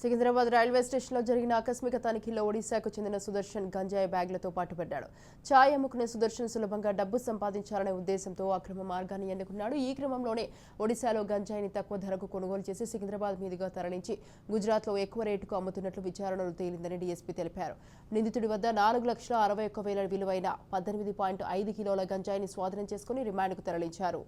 Secunderabad railway స్టేషన్లో జరిగిన ఆకస్మిక తనిఖీలో ఒడిశాకు చెందిన సుదర్శన్ గంజాయి బ్యాగులతో పట్టుబడ్డాడు. ఛాయ్ అమ్ముకునే సుదర్శన్ సులభంగా డబ్బు సంపాదించాలనే ఉద్దేశంతో అక్రమ మార్గాన్ని ఎన్నుకున్నాడు. ఈ క్రమంలోనే ఒడిశాలో గంజాయిని తక్కువ ధరకు కొనుగోలు చేసి సికింద్రాబాద్ మీదుగా తరలించి గుజరాత్లో ఎక్కువ రేటుకు అమ్ముతున్నట్లు విచారణలో తేలిందని డీఎస్పీ తెలిపారు. నిందితుడి వద్ద 4,61,000 విలువైన 18.5 కిలోల గంజాయిని స్వాధీనం చేసుకుని రిమాండ్కు తరలించారు.